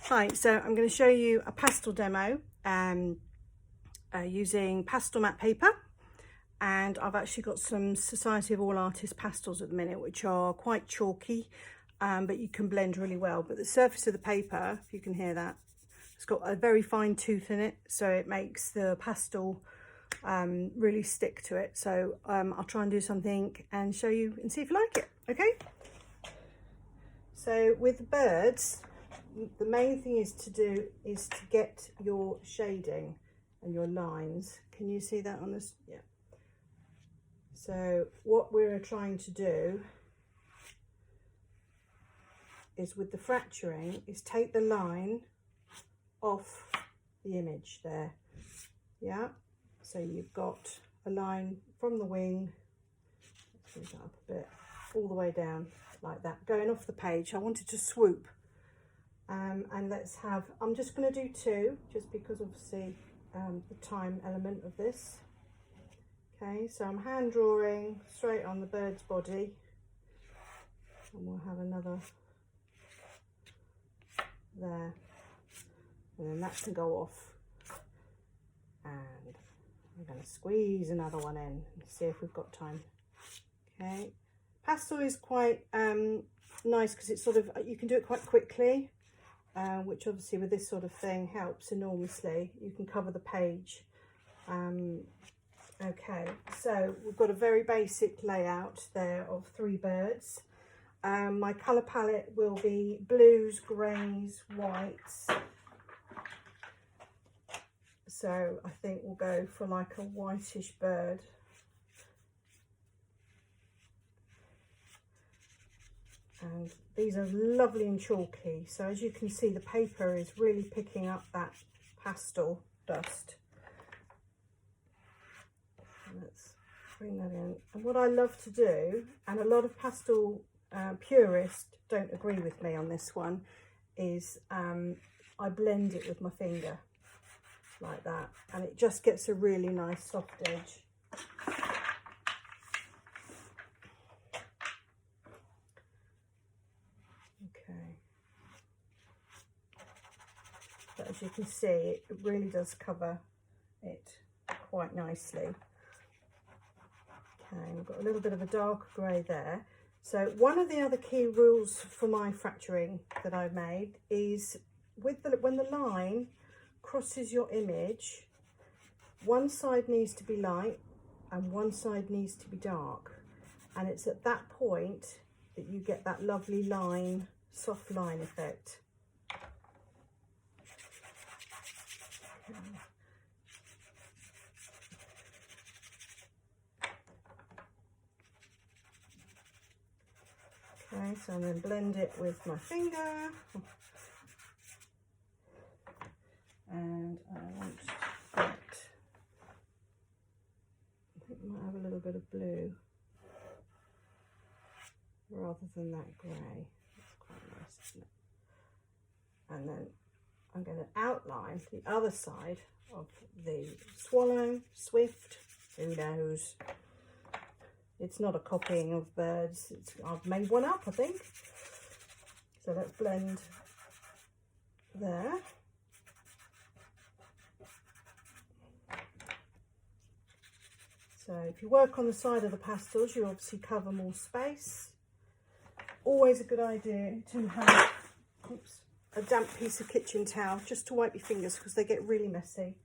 Hi, so I'm going to show you a pastel demo using Pastelmat paper, and I've actually got some Society of All Artists pastels at the minute, which are quite chalky, but you can blend really well. But the surface of the paper, if you can hear that, it's got a very fine tooth in it, so it makes the pastel really stick to it. So I'll try and do something and show you and see if you like it, okay? So with the birds, the main thing is to get your shading and your lines. Can you see that on this? Yeah. So what we're trying to do is, with the fracturing, is take the line off the image there. Yeah. So you've got a line from the wing, let's move that up a bit, all the way down like that, going off the page. I wanted to swoop. And let's have, I'm just going to do two, just because obviously the time element of this. Okay, so I'm hand drawing straight on the bird's body, and we'll have another there, and then that can go off, and I'm going to squeeze another one in and see if we've got time. Okay, pastel is quite nice because it's sort of, you can do it quite quickly. Which obviously with this sort of thing helps enormously. You can cover the page. Okay, so we've got a very basic layout there of 3 birds. My colour palette will be blues, greys, whites. So I think we'll go for like a whitish bird. And these are lovely and chalky, so as you can see, the paper is really picking up that pastel dust. Let's bring that in. And what I love to do, and a lot of pastel purists don't agree with me on this one, is I blend it with my finger like that, and it just gets a really nice soft edge. But as you can see, it really does cover it quite nicely. Okay, we've got a little bit of a dark grey there. So one of the other key rules for my fracturing that I've made is with when the line crosses your image, one side needs to be light and one side needs to be dark. And it's at that point that you get that lovely line, soft line effect. Okay, so I'm going to blend it with my finger, and I want that, I think I might have a little bit of blue rather than that grey. That's quite nice, isn't it? And then I'm going to outline the other side of the swallow, swift, who knows. It's not a copying of birds, I've made one up, I think. So let's blend there. So if you work on the side of the pastels, you obviously cover more space. Always a good idea to have a damp piece of kitchen towel just to wipe your fingers because they get really messy.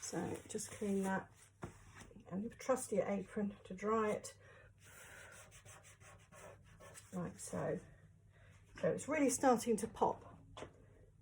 So just clean that. And trust your apron to dry it like so. So it's really starting to pop.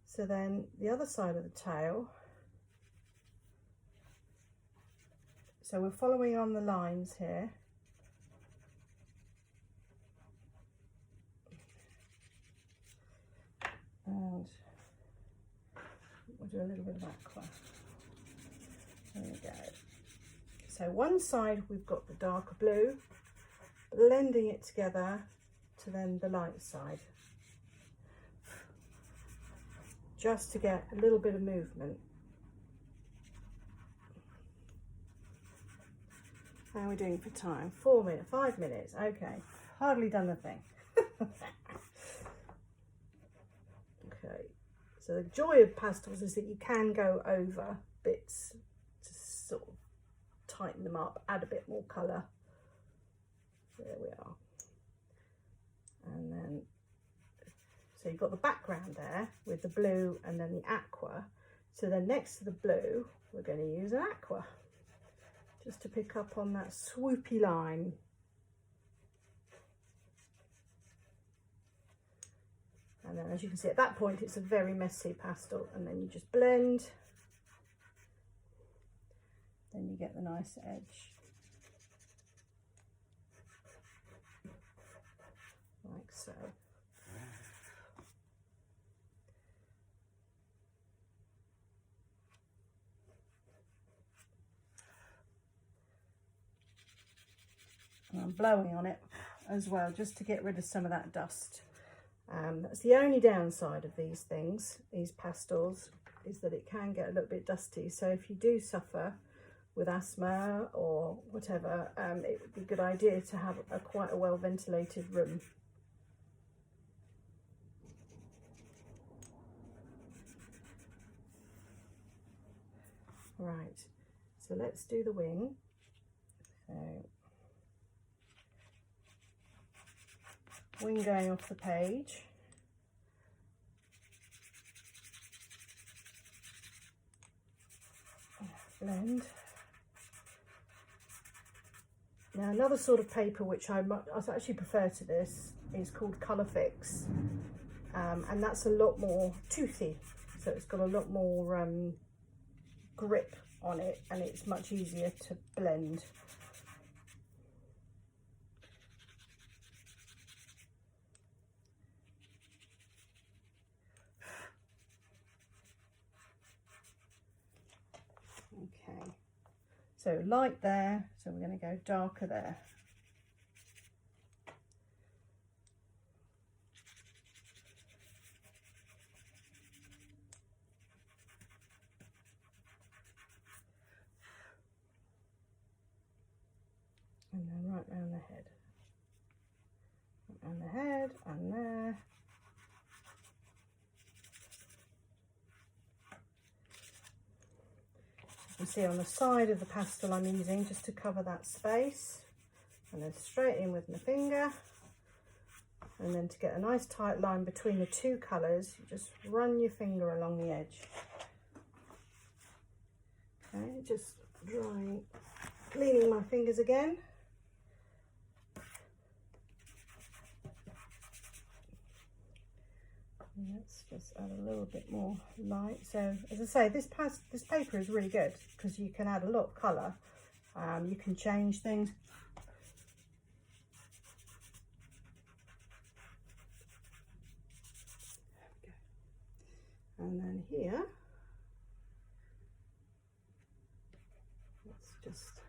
So then the other side of the tail, so we're following on the lines here. And we'll do a little bit of aqua. There we go. So one side we've got the darker blue, blending it together to then the light side, just to get a little bit of movement. How are we doing for time? 4 minutes, 5 minutes, okay. Hardly done the thing. So the joy of pastels is that you can go over bits to sort of tighten them up, add a bit more colour. There we are. And then, so you've got the background there with the blue and then the aqua. So then next to the blue, we're going to use an aqua, just to pick up on that swoopy line. And then as you can see at that point, it's a very messy pastel, and then you just blend. Then you get the nice edge. Like so. And I'm blowing on it as well, just to get rid of some of that dust. That's the only downside of these things, these pastels, is that it can get a little bit dusty. So if you do suffer with asthma or whatever, it would be a good idea to have quite a well ventilated room. Right, so let's do the wing. So wing going off the page. Blend. Now another sort of paper which I actually prefer to this is called Colour Fix, and that's a lot more toothy, so it's got a lot more grip on it, and it's much easier to blend. Okay, so light there, so we're going to go darker there. And then right round the head. And the head, and there. You can see on the side of the pastel I'm using just to cover that space, and then straight in with my finger, and then to get a nice tight line between the two colours, you just run your finger along the edge. Okay, just drying, cleaning my fingers again. Let's just add a little bit more light. So as I say, this paper is really good because you can add a lot of colour. You can change things. And then here, let's just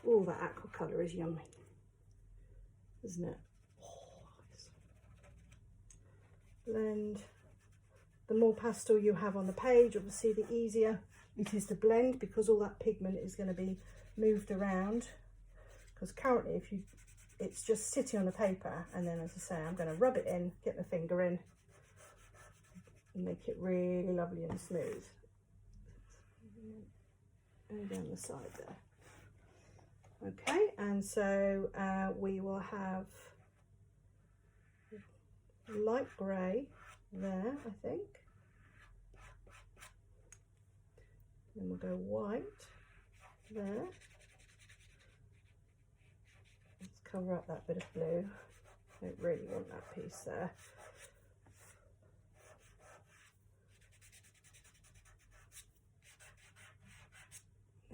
oh, that aqua colour is yummy, isn't it? Blend. The more pastel you have on the page, obviously the easier it is to blend, because all that pigment is going to be moved around. Because currently it's just sitting on the paper, and then as I say, I'm going to rub it in, get my finger in, and make it really lovely and smooth. And down the side there. Okay, and so we will have light grey there, I think. Then we'll go white there. Let's cover up that bit of blue. I don't really want that piece there.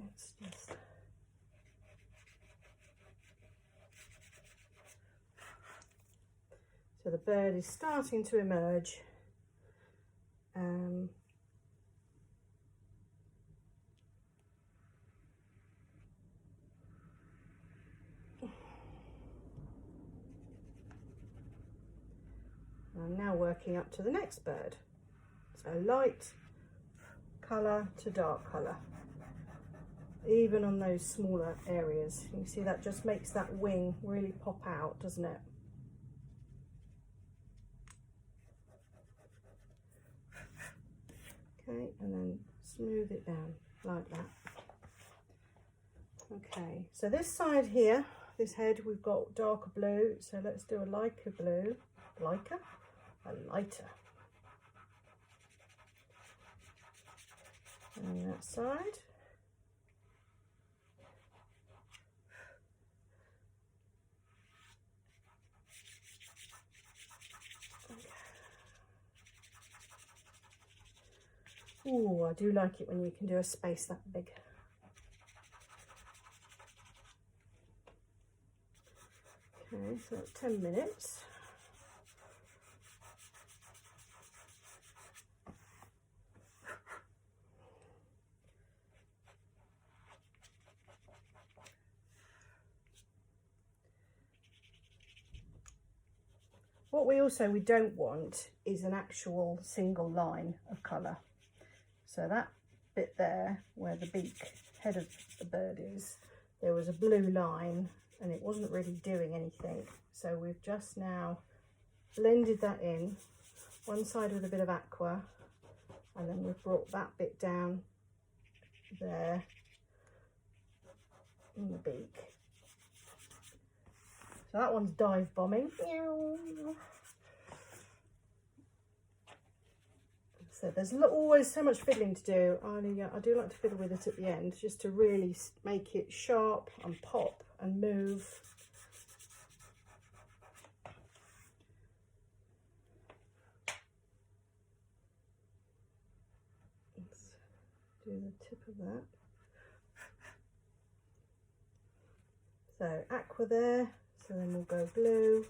Let's just so the bird is starting to emerge. And I'm now working up to the next bird. So light colour to dark colour. even on those smaller areas. You see that just makes that wing really pop out, doesn't it? Okay, and then smooth it down like that. Okay, so this side here, this head, we've got darker blue, so let's do a lighter blue. A lighter? And on that side. Oh, I do like it when you can do a space that big. Okay, so that's 10 minutes. What we don't want is an actual single line of colour. So that bit there, where the beak head of the bird is, there was a blue line and it wasn't really doing anything. So we've just now blended that in, one side with a bit of aqua, and then we've brought that bit down there in the beak. So that one's dive bombing. So there's always so much fiddling to do. I do like to fiddle with it at the end, just to really make it sharp and pop and move. Let's do the tip of that. So aqua there, so then we'll go blue,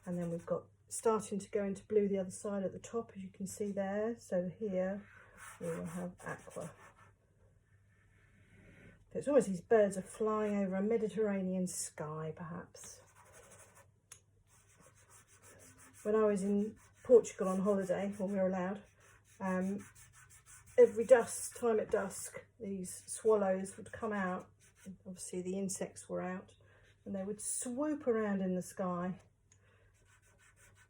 and then we've got starting to go into blue the other side at the top, as you can see there. So here we will have aqua. It's almost these birds are flying over a Mediterranean sky, perhaps. When I was in Portugal on holiday, when we were allowed, every time at dusk, these swallows would come out. Obviously the insects were out, and they would swoop around in the sky.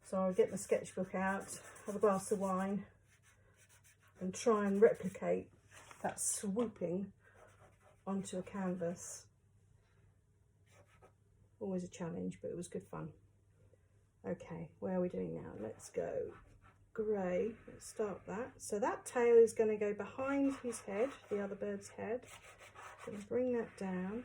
So I would get my sketchbook out, have a glass of wine, and try and replicate that swooping onto a canvas. Always a challenge, but it was good fun. Okay, where are we doing now? Let's go grey. Let's start that. So that tail is going to go behind his head, the other bird's head. Going to bring that down.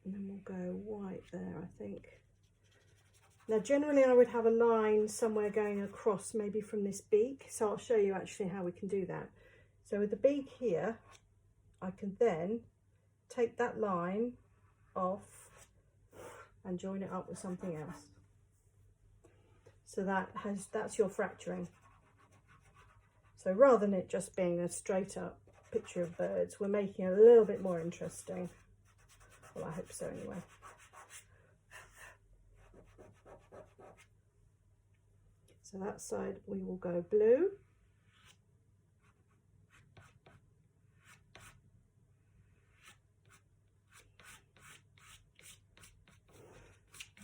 And then we'll go white there, I think. Now generally I would have a line somewhere going across, maybe from this beak, so I'll show you actually how we can do that. So with the beak here, I can then take that line off and join it up with something else. So that's your fracturing. So rather than it just being a straight up picture of birds, we're making it a little bit more interesting. Well, I hope so anyway. So that side we will go blue.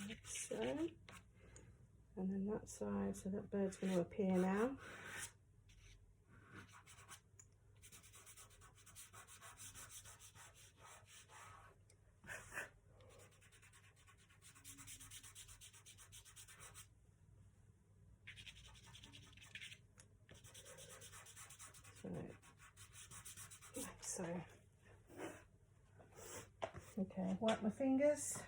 Like so. And then that side, so that bird's going to appear now. So, okay, wipe my fingers.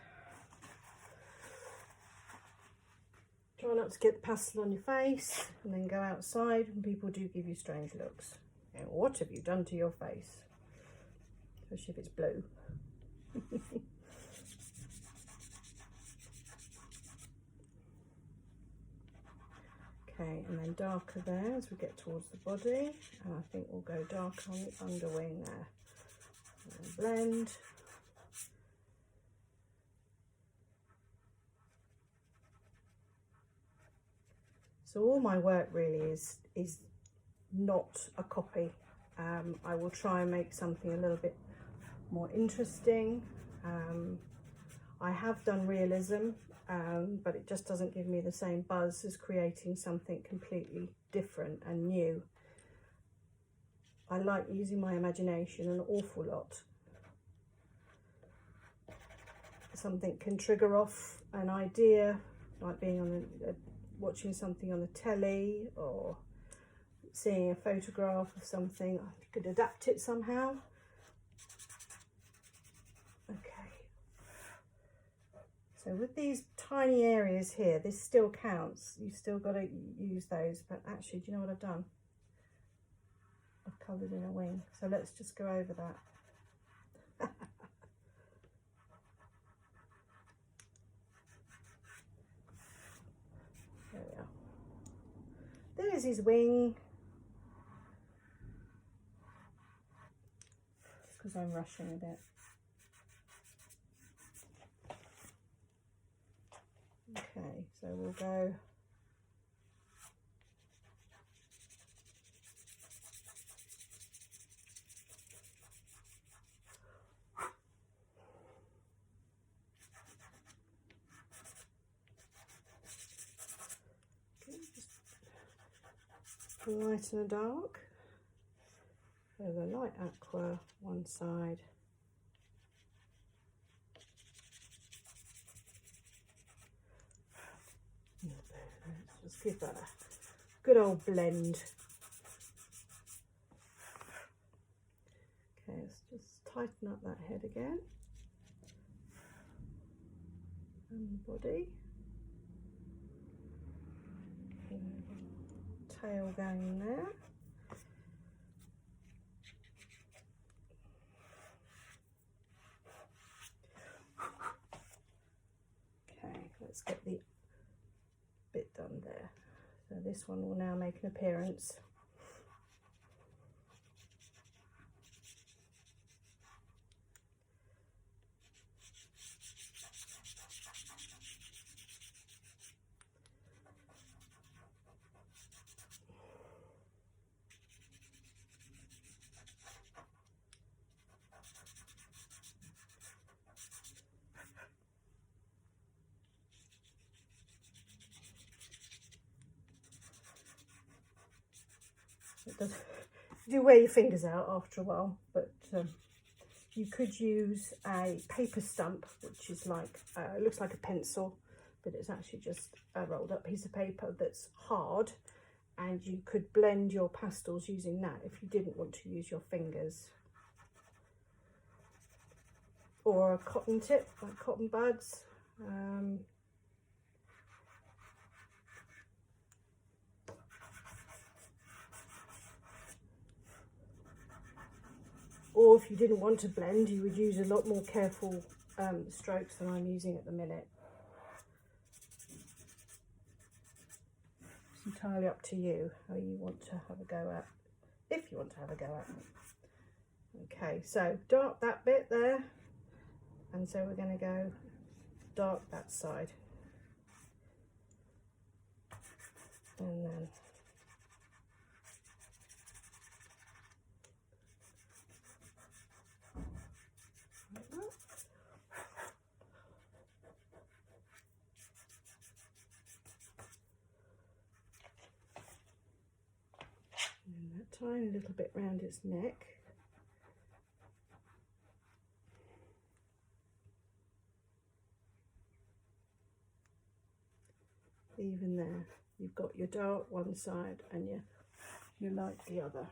Try not to get the pastel on your face, and then go outside and people do give you strange looks. You know, what have you done to your face? Especially if it's blue. Okay, and then darker there as we get towards the body, and I think we'll go darker on the underwing there. And blend. It's So all my work really is not a copy. I will try and make something a little bit more interesting. I have done realism, but it just doesn't give me the same buzz as creating something completely different and new. I like using my imagination an awful lot. Something can trigger off an idea, like being on watching something on the telly, or seeing a photograph of something. I could adapt it somehow. Okay. So with these tiny areas here, this still counts. You've still got to use those. But actually, do you know what I've done? I've coloured in a wing. So let's just go over that. There we are. There's his wing. Just because I'm rushing a bit. Okay, so we'll go a light and a dark. So the light aqua one side. Let's just give that a good old blend. Okay, let's just tighten up that head again. And the body. Tail going in there. Okay, let's get the bit done there. So this one will now make an appearance. It does, you do wear your fingers out after a while, but you could use a paper stump, which is like, it looks like a pencil, but it's actually just a rolled up piece of paper that's hard, and you could blend your pastels using that if you didn't want to use your fingers. Or a cotton tip, like cotton buds. Or if you didn't want to blend, you would use a lot more careful strokes than I'm using at the minute. It's entirely up to you how you want to have a go at, if you want to have a go at it. Okay, so dark that bit there, and so we're going to go dark that side. And then like that. And that tiny little bit round its neck. Even there, you've got your dark one side and your light the other.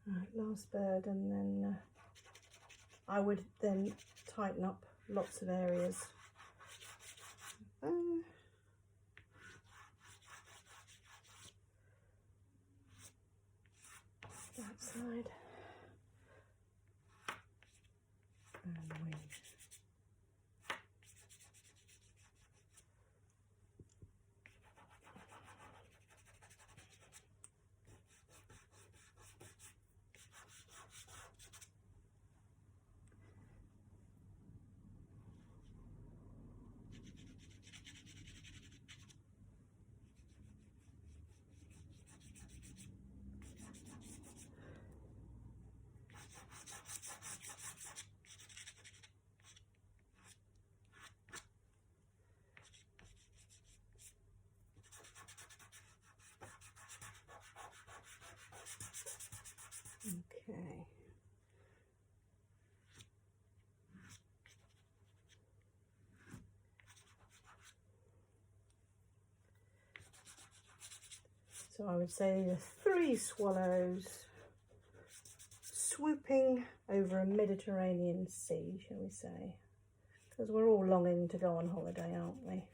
Right, last bird, and then I would then tighten up lots of areas. That side. And the wing. So I would say the 3 swallows swooping over a Mediterranean sea, shall we say? Because we're all longing to go on holiday, aren't we?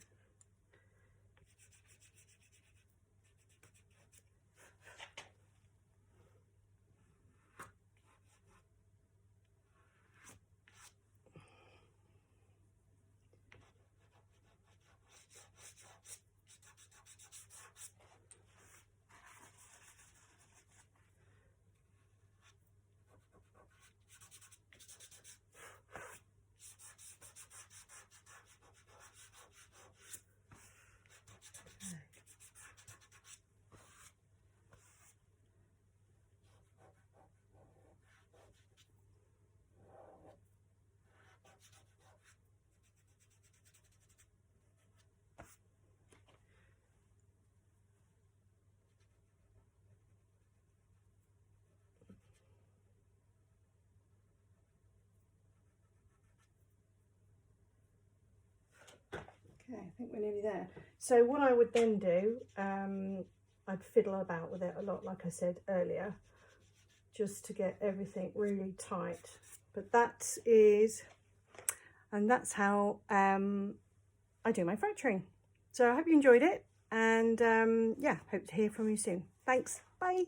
Okay, I think we're nearly there. So what I would then do, I'd fiddle about with it a lot, like I said earlier, just to get everything really tight. But that is, and that's how I do my fracturing. So I hope you enjoyed it, and yeah, hope to hear from you soon. Thanks, bye.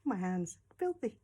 My hands, filthy.